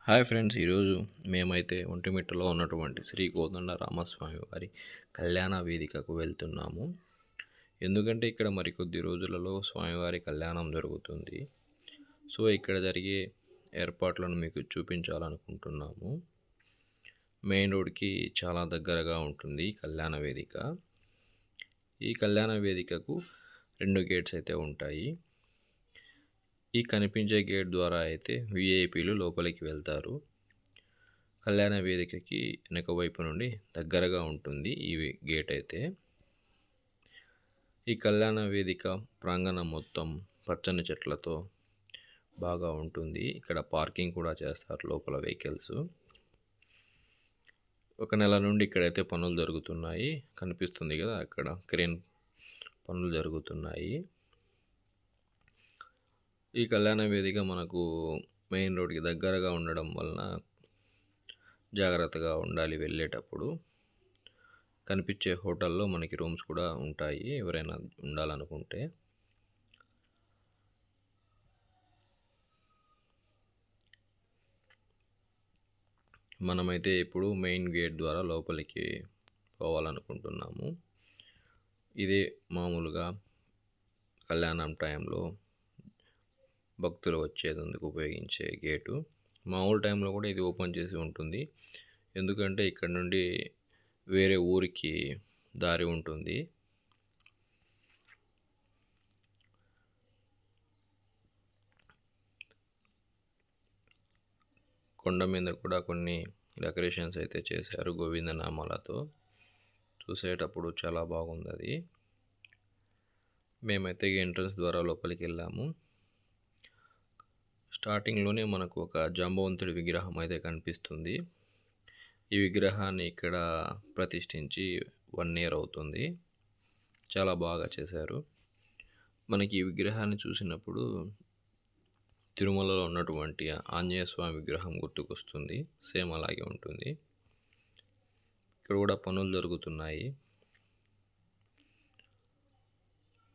Hi friends, ఈరోజు మేమైతే ఒంటిమిట్టలో ఉన్నటువంటి శ్రీ కోదండ రామస్వామి వారి కళ్యాణ వేదికకు వెళ్తున్నాము. ఎందుకంటే ఇక్కడ మరికొద్ది రోజులలో స్వామివారి కళ్యాణం జరుగుతుంది. సో ఇక్కడ జరిగే ఏర్పాట్లను మీకు చూపించాలనుకుంటున్నాము. మెయిన్ రోడ్కి చాలా దగ్గరగా ఉంటుంది కళ్యాణ వేదిక. ఈ కళ్యాణ వేదికకు 2 గేట్స్ అయితే ఉంటాయి. ఈ కనిపించే గేట్ ద్వారా అయితే విఐపీలు లోపలికి వెళ్తారు. కళ్యాణ వేదికకి వెనక వైపు నుండి దగ్గరగా ఉంటుంది ఈ గేట్ అయితే. ఈ కళ్యాణ వేదిక ప్రాంగణం మొత్తం పచ్చని చెట్లతో బాగా ఉంటుంది. ఇక్కడ పార్కింగ్ కూడా చేస్తారు లోపల వెహికల్స్. ఒక నెల నుండి ఇక్కడైతే పనులు జరుగుతున్నాయి. కనిపిస్తుంది కదా, అక్కడ క్రేన్ పనులు జరుగుతున్నాయి. ఈ కళ్యాణ వేదిక మనకు మెయిన్ రోడ్కి దగ్గరగా ఉండడం వలన జాగ్రత్తగా ఉండాలి వెళ్ళేటప్పుడు. కనిపించే హోటల్లో మనకి రూమ్స్ కూడా ఉంటాయి ఎవరైనా ఉండాలనుకుంటే. మనమైతే ఇప్పుడు మెయిన్ గేట్ ద్వారా లోపలికి పోవాలనుకుంటున్నాము. ఇదే మామూలుగా కళ్యాణం టైంలో భక్తులు వచ్చేందుకు ఉపయోగించే గేటు. మామూలు టైంలో కూడా ఇది ఓపెన్ చేసి ఉంటుంది. ఎందుకంటే ఇక్కడ నుండి వేరే ఊరికి దారి ఉంటుంది. కొండ మీద కూడా కొన్ని డెకరేషన్స్ అయితే చేశారు గోవిందనామాలతో. చూసేటప్పుడు చాలా బాగుంది అది. మేమైతే ఎంట్రన్స్ ద్వారా లోపలికి వెళ్ళాము. స్టార్టింగ్లోనే మనకు ఒక జాంబవంతుడి విగ్రహం అయితే కనిపిస్తుంది. ఈ విగ్రహాన్ని ఇక్కడ ప్రతిష్ఠించి 1 year అవుతుంది. చాలా బాగా చేశారు. మనకి ఈ విగ్రహాన్ని చూసినప్పుడు తిరుమలలో ఉన్నటువంటి ఆంజనేయ స్వామి విగ్రహం గుర్తుకొస్తుంది. సేమ్ అలాగే ఉంటుంది. ఇక్కడ కూడా పనులు జరుగుతున్నాయి.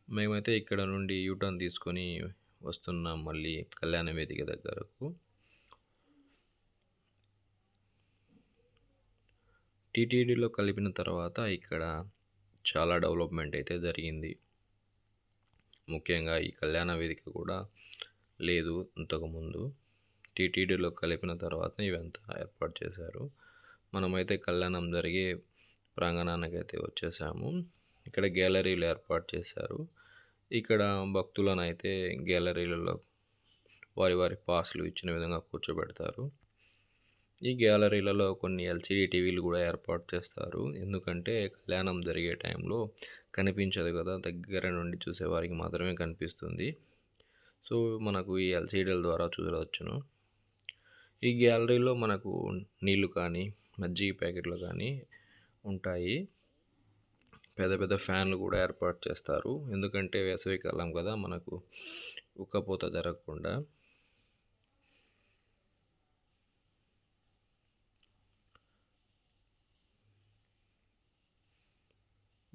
మేమైతే ఇక్కడ నుండి యూటర్న్ తీసుకొని వస్తున్నాం మళ్ళీ కళ్యాణ వేదిక దగ్గరకు. టీటీడీలో కలిపిన తర్వాత ఇక్కడ చాలా డెవలప్మెంట్ అయితే జరిగింది. ముఖ్యంగా ఈ కళ్యాణ వేదిక కూడా లేదు ఇంతకుముందు. టీటీడీలో కలిపిన తర్వాత ఇవంతా ఏర్పాటు చేశారు. మనమైతే కళ్యాణం జరిగే ప్రాంగణానికి అయితే వచ్చేసాము. ఇక్కడ గ్యాలరీలు ఏర్పాటు చేశారు. ఇక్కడ భక్తులను అయితే గ్యాలరీలలో వారి పాస్లు ఇచ్చిన విధంగా కూర్చోబెడతారు. ఈ గ్యాలరీలలో కొన్ని ఎల్సిడి టీవీలు కూడా ఏర్పాటు చేస్తారు. ఎందుకంటే కళ్యాణం జరిగే టైంలో కనిపించదు కదా, దగ్గర నుండి చూసేవారికి మాత్రమే కనిపిస్తుంది. సో మనకు ఈ ఎల్సిడీల ద్వారా చూడవచ్చును. ఈ గ్యాలరీలో మనకు నీళ్లు కానీ మజ్జిగ ప్యాకెట్లు కానీ ఉంటాయి. పెద్ద పెద్ద ఫ్యాన్లు కూడా ఏర్పాటు చేస్తారు. ఎందుకంటే వేసవికాలం కదా, మనకు ఉక్కపోత జరగకుండా.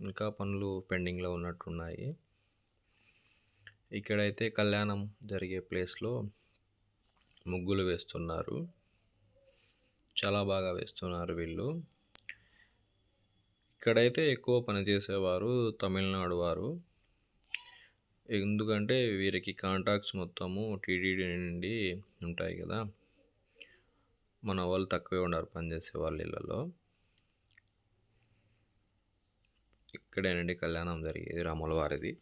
ఇంకా పనులు పెండింగ్లో ఉన్నట్టున్నాయి. ఇక్కడైతే కళ్యాణం జరిగే ప్లేస్లో ముగ్గులు వేస్తున్నారు. చాలా బాగా వేస్తున్నారు వీళ్ళు. ఇక్కడైతే ఎక్కువ పనిచేసేవారు తమిళనాడు వారు. ఎందుకంటే వీరికి కాంటాక్ట్స్ మొత్తము టీటీడీ నుండి ఉంటాయి కదా, మన వాళ్ళు తక్కువే ఉన్నారు పనిచేసే వాళ్ళ ఇళ్ళలో. ఇక్కడేనండి కళ్యాణం జరిగేది రాముల వారిది.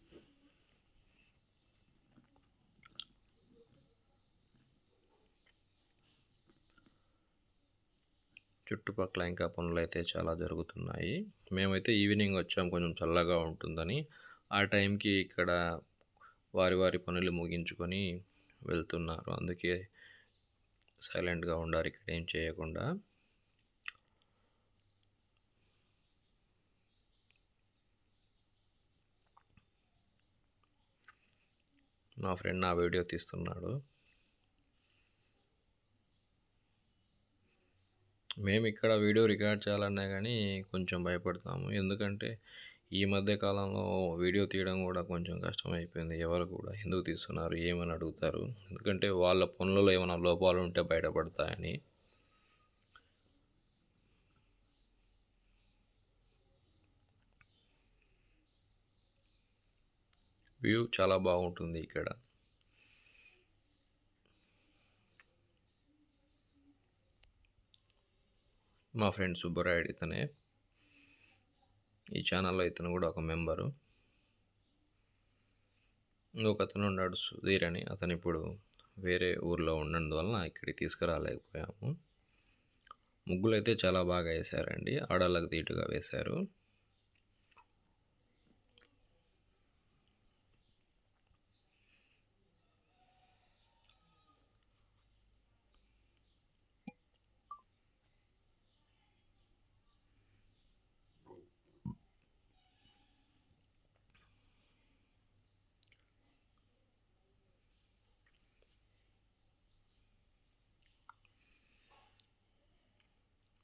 చుట్టుపక్కల ఇంకా పనులు అయితే చాలా జరుగుతున్నాయి. మేమైతే ఈవినింగ్ వచ్చాం, కొంచెం చల్లగా ఉంటుందని. ఆ టైంకి ఇక్కడ వారి పనులు ముగించుకొని వెళ్తున్నారు. అందుకే సైలెంట్గా ఉండారు ఇక్కడ ఏం చేయకుండా. మా ఫ్రెండ్ నా వీడియో తీస్తున్నాడు. మేము ఇక్కడ వీడియో రికార్డ్ చేయాలన్నా కానీ కొంచెం భయపడతాము. ఎందుకంటే ఈ మధ్య కాలంలో వీడియో తీయడం కూడా కొంచెం కష్టమైపోయింది. ఎవరు కూడా ఎందుకు తీస్తున్నారు ఏమని అడుగుతారు. ఎందుకంటే వాళ్ళ పనులలో ఏమైనా లోపాలు ఉంటే బయటపడతాయని. వ్యూ చాలా బాగుంటుంది ఇక్కడ. మా ఫ్రెండ్ సుబ్బరాయుడు ఇతనే. ఈ ఛానల్లో ఇతను కూడా ఒక మెంబరు. ఇంకొక అతను ఉన్నాడు సుధీర్ అని. అతను ఇప్పుడు వేరే ఊర్లో ఉన్నందువలన ఇక్కడికి తీసుకురాలేకపోయాము. ముగ్గులు అయితే చాలా బాగా వేశారండి. ఆడవాళ్ళకి దీటుగా వేశారు.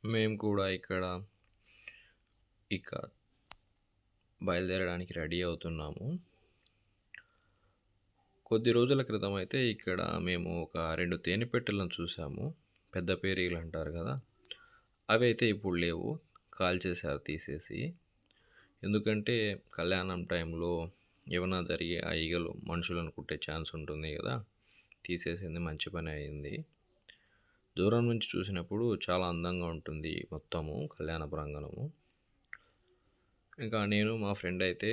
మేము కూడా ఇక బయలుదేరడానికి రెడీ అవుతున్నాము. కొద్ది రోజుల క్రితం అయితే ఇక్కడ మేము ఒక 2 తేనెపెట్టెలను చూసాము. పెద్ద పేరీలు అంటారు కదా, అవి అయితే ఇప్పుడు లేవు, కాల్చేశారు తీసేసి. ఎందుకంటే కళ్యాణం టైంలో ఏమైనా జరిగే ఆ ఈగలు మనుషులను కుట్టే ఛాన్స్ ఉంటుంది కదా, తీసేసింది మంచి పని అయింది. దూరం నుంచి చూసినప్పుడు చాలా అందంగా ఉంటుంది మొత్తము కళ్యాణ ప్రాంగణము. ఇంకా నేను మా ఫ్రెండ్ అయితే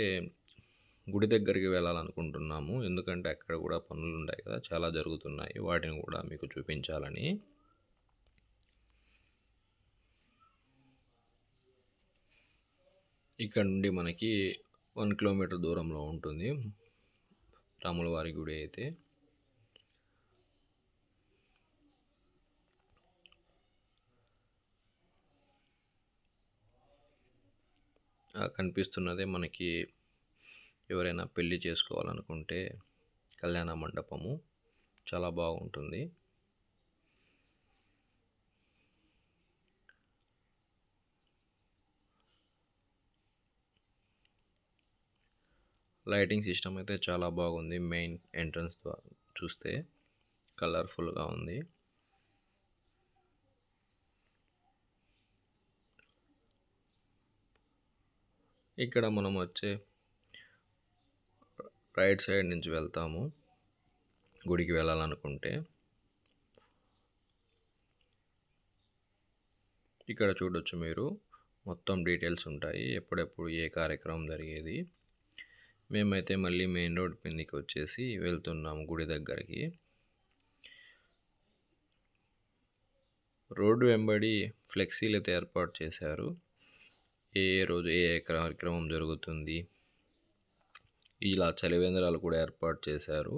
గుడి దగ్గరికి వెళ్ళాలనుకుంటున్నాము. ఎందుకంటే అక్కడ కూడా పనులు ఉన్నాయి కదా, చాలా జరుగుతున్నాయి, వాటిని కూడా మీకు చూపించాలని. ఇక్కడ నుండి మనకి 1 కిలోమీటర్ దూరంలో ఉంటుంది రాములవారి గుడి అయితే. కనిపిస్తున్నదే మనకి ఎవరైనా పెళ్ళి చేసుకోవాలనుకుంటే కళ్యాణ మండపము చాలా బాగుంటుంది. లైటింగ్ సిస్టమ్ అయితే చాలా బాగుంది. మెయిన్ ఎంట్రన్స్ ద్వారా చూస్తే కలర్ఫుల్గా ఉంది. ఇక్కడ మనం వచ్చే రైట్ సైడ్ నుంచి వెళ్తాము గుడికి వెళ్ళాలనుకుంటే. ఇక్కడ చూడొచ్చు మీరు, మొత్తం డీటెయిల్స్ ఉంటాయి, ఎప్పుడెప్పుడు ఏ కార్యక్రమం జరిగేది. మేమైతే మళ్ళీ మెయిన్ రోడ్ కిందకి వచ్చేసి వెళ్తున్నాము గుడి దగ్గరికి. రోడ్డు వెంబడి ఫ్లెక్సీలు అయితే ఏర్పాటు చేశారు. ఏ రోజు ఏ కార్యక్రమం జరుగుతుంది, ఇలా చలివేంద్రాలు కూడా ఏర్పాటు చేశారు.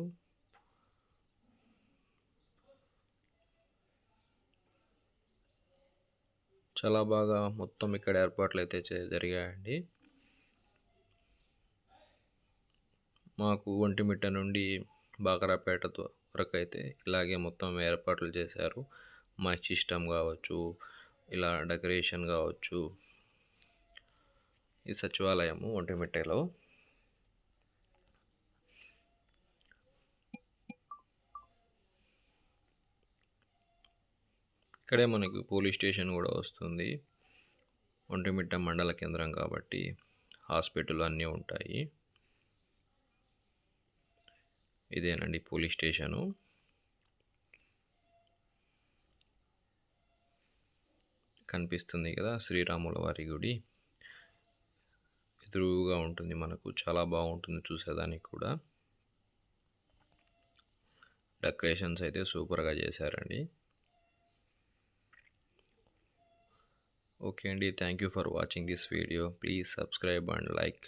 చాలా బాగా మొత్తం ఇక్కడ ఏర్పాట్లు అయితే జరిగాయండి. మాకు ఒంటిమిట్ట నుండి బాకరాపేట వరకు అయితే ఇలాగే మొత్తం ఏర్పాట్లు చేశారు. మైక్ సిస్టమ్ కావచ్చు, ఇలా డెకరేషన్ కావచ్చు. ఈ సచివాలయము ఒంటిమిట్టలో. ఇక్కడే మనకు పోలీస్ స్టేషన్ కూడా వస్తుంది. ఒంటిమిట్ట మండల కేంద్రం కాబట్టి హాస్పిటల్ అన్నీ ఉంటాయి. ఇదేనండి పోలీస్ స్టేషను. కనిపిస్తుంది కదా శ్రీరాముల వారి గుడి ఎదురుగా ఉంటుంది మనకు. చాలా బాగుంటుంది చూసేదానికి కూడా. డెకరేషన్స్ అయితే సూపర్గా చేశారండి. ఓకే అండి, thank you for watching this video. Please subscribe and like.